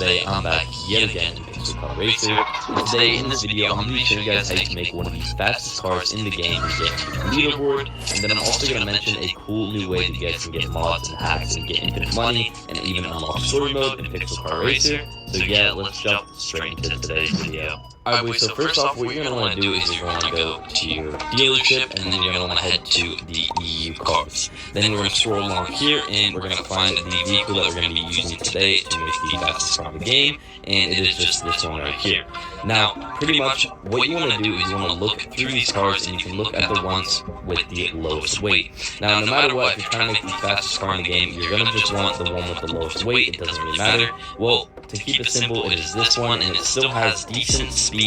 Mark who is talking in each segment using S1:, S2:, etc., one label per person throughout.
S1: today I'm back yet again in Pixel Car Racer, and today in this video I'm going to be showing you guys how to make one of the fastest cars in the game and get the leaderboard, and then I'm also going to mention a cool new way that you guys can get mods and hacks and get infinite money and even unlock story mode in Pixel Car Racer. So yeah, let's jump straight into today's video. Alright boys, so first off, what you're going to want to do is you're going to go to your dealership, and then you're going to want to head to the EU cars. Then we're going to scroll along here, and we're going to find the vehicle that we're going to be using today to make the fastest car in the game, and it is just this one right here. Now, pretty much what you want to do is you want to look through these cars, and you can look at the ones with the lowest weight. Now, no matter what, if you're trying to make the fastest car in the game, you're going to just want the one with the lowest weight. It doesn't really matter. Well, to keep it simple, it is this one, and it still has decent speed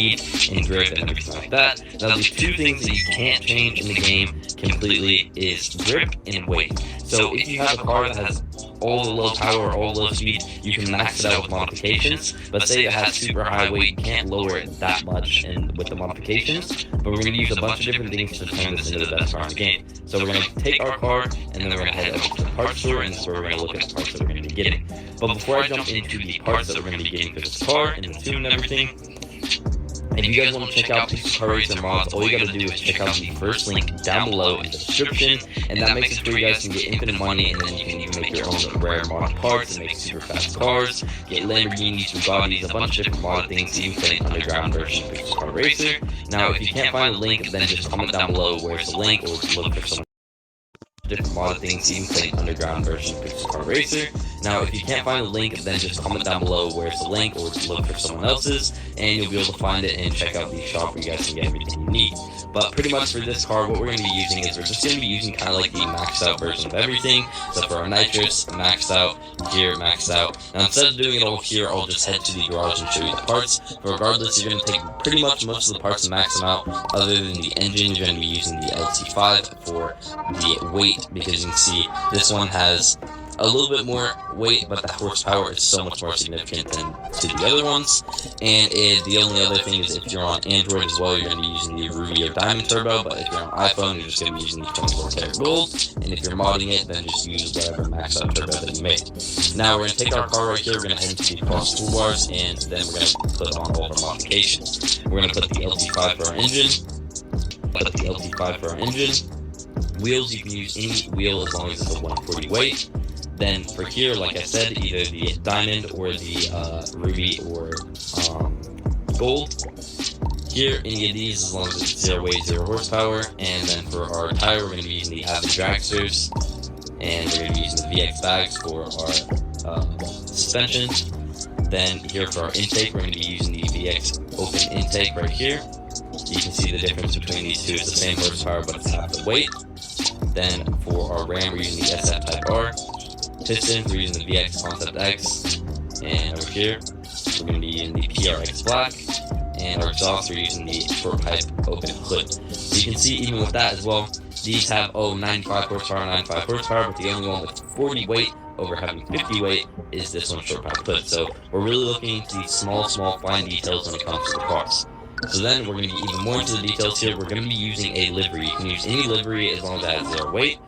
S1: and grip and everything like that. Now, the two things that you can't change in the game completely is grip and weight. So if you have a car that has all the low power or all the low speed, you can max it out with modifications. But say it has super high weight, you can't lower it that much with the modifications. But we're going to use a bunch of different things to turn this into the best car in the game. So we're going to take our car, and then we're going to head over to the parts store, and this is where we're going to look at the parts that we're going to be getting. But before I jump into the parts that we're going to be getting for this car and the tune and everything, if you guys want to check out Pixel Car Racer mods, all you gotta do is check out the first link down below in the description, and that makes it where you guys can get infinite money, and then you can even make your own rare mod parts and make super fast cars, get Lamborghinis, Bugattis, a bunch of different mod things, even play an underground version of Pixel Car Racer. Now, if you can't find the link, then just comment down below where's the link, or look for some different mod things, even play an underground version of Pixel Car Racer. Now, if you can't find the link, then just comment down below where's the link, or look for someone else's, and you'll be able to find it and check out the shop where you guys can get everything you need. But pretty much for this car, what we're going to be using is we're just going to be using kind of like the maxed out version of everything. So for our nitrous, maxed out, gear, maxed out. Now, instead of doing it all here, I'll just head to the garage and show you the parts. But regardless, you're going to take pretty much most of the parts and max them out. Other than the engine, you're going to be using the LT5 for the weight, because you can see this one has a little bit more weight, but the horsepower is so much more significant than to the other ones. And the only other thing is if you're on Android as well, you're going to be using the Ruby or Diamond Turbo, but if you're on iPhone, you're just going to be using the 24 karat gold, and if you're modding it, then just use whatever max out turbo that you made. Now we're going to take our car right here, we're going to head into the cross toolbars, and then we're going to put on all of our modifications. We're going to put the LT5 for our engine, Wheels, you can use any wheel as long as it's a 140 weight. Then for here, like I said, either the diamond or the ruby or gold. Here, any of these, as long as it's 0 weight, 0 horsepower. And then for our tire, we're going to be using the Avid dragsters, and we're going to be using the VX bags for our suspension. Then here for our intake, we're going to be using the VX open intake right here. You can see the difference between these two. It's the same horsepower, but it's half the weight. Then for our ram, we're using the SF Type R. Pistons, we're using the VX Concept X. And over here, we're going to be using the PRX Black. And our exhaust, we're using the short pipe open hood. So you can see even with that as well, these have 95 horsepower, 95 horsepower, but the only one with 40 weight over having 50 weight is this one short pipe hood. So we're really looking into these small fine details when it comes to the cars. So then we're going to get even more into the details here. We're going to be using a livery. You can use any livery as long as it has 0 weight.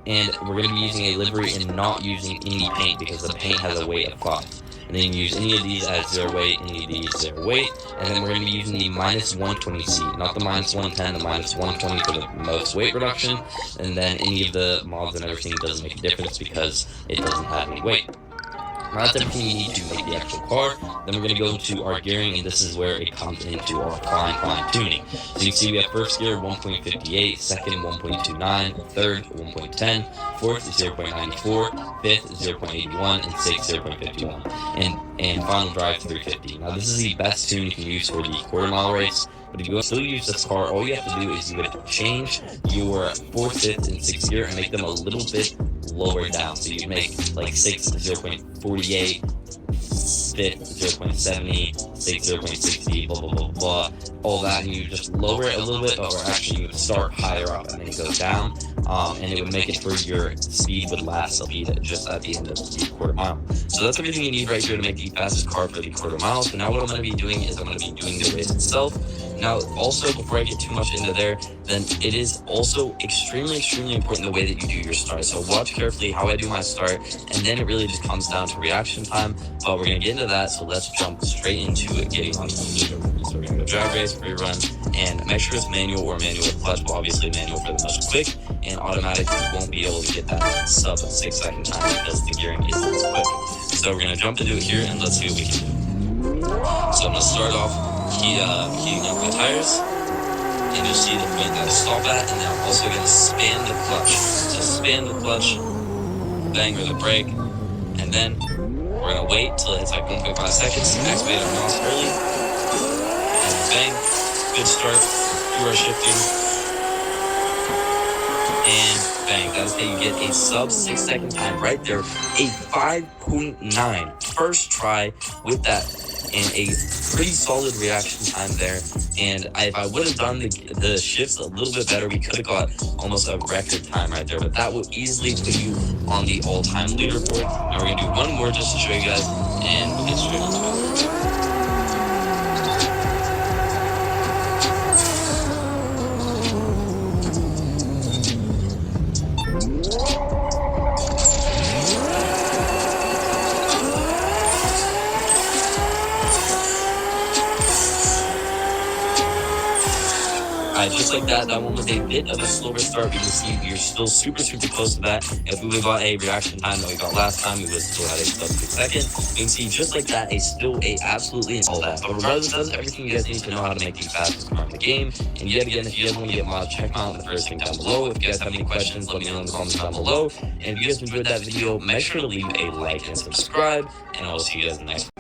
S1: And we're going to be using a livery and not using any paint, because the paint has a weight of 5. And then you use any of these as 0 weight, any of these 0 weight. And then we're going to be using the -120C, not the -110, the -120 for the most weight reduction. And then any of the mods and everything doesn't make a difference because it doesn't have any weight. Now that's everything you need to make the actual car. Then we're going to go to our gearing, and this is where it comes into our fine tuning. So you can see we have first gear 1.58, second 1.29, third 1.10, fourth 0.94, fifth 0.81, and sixth 0.51, and final drive 350. Now this is the best tune you can use for the quarter-mile race. But if you still use this car, all you have to do is you would change your 4th, 5th, and 6th gear and make them a little bit lower down. So you make like 6th 0.48, 5th 0.70, 6th 0.60, blah blah blah blah, all that, and you just lower it a little bit, or actually you would start higher up and then go down, and it would make it for your speed would last just at the end of the quarter mile. So that's everything you need right here to make the fastest car for the quarter mile. So now what I'm going to be doing is I'm going to be doing the race itself. Now, also, before I get too much into there, then it is also extremely important the way that you do your start. So watch carefully how I do my start, and then it really just comes down to reaction time. But we're going to get into that, so let's jump straight into it, getting on the leaderboard. So we're gonna go drag race, rerun, and make sure it's manual or manual with clutch, but obviously manual for the most quick, and automatic you won't be able to get that sub 6 second time because the gearing isn't as quick. So we're gonna jump into it here and let's see what we can do. So I'm gonna start off heating up my tires, and you'll see the point that I stop at, and then I'm also gonna spam the clutch. So spam the clutch, bang or the brake, and then we're gonna wait till it hits like 1.5 seconds, activate our NOS early, and bang, good start, do our shifting, and bang, that's how you get a sub 6 second time right there, a 5.9 first try with that, and a pretty solid reaction time there. And if I would have done the shifts a little bit better, we could have got almost a record time right there, but that would easily put you on the all-time leaderboard. Now we're gonna do one more just to show you guys, and we'll get straight into it. Just like that one was a bit of a slower start. You can see you're still super close to that. If we would have got a reaction time that we got last time, we would still had a sub 6 second. You can see just like that, still absolutely all that. But regardless, that's everything you guys need to know how to make the fastest car in the game. And yet again, if you guys want to get mods, check out the first thing down below. If you guys have any questions, let me know in the comments down below. And if you guys enjoyed that video, make sure to leave a like and subscribe. And I will see you guys in the next one.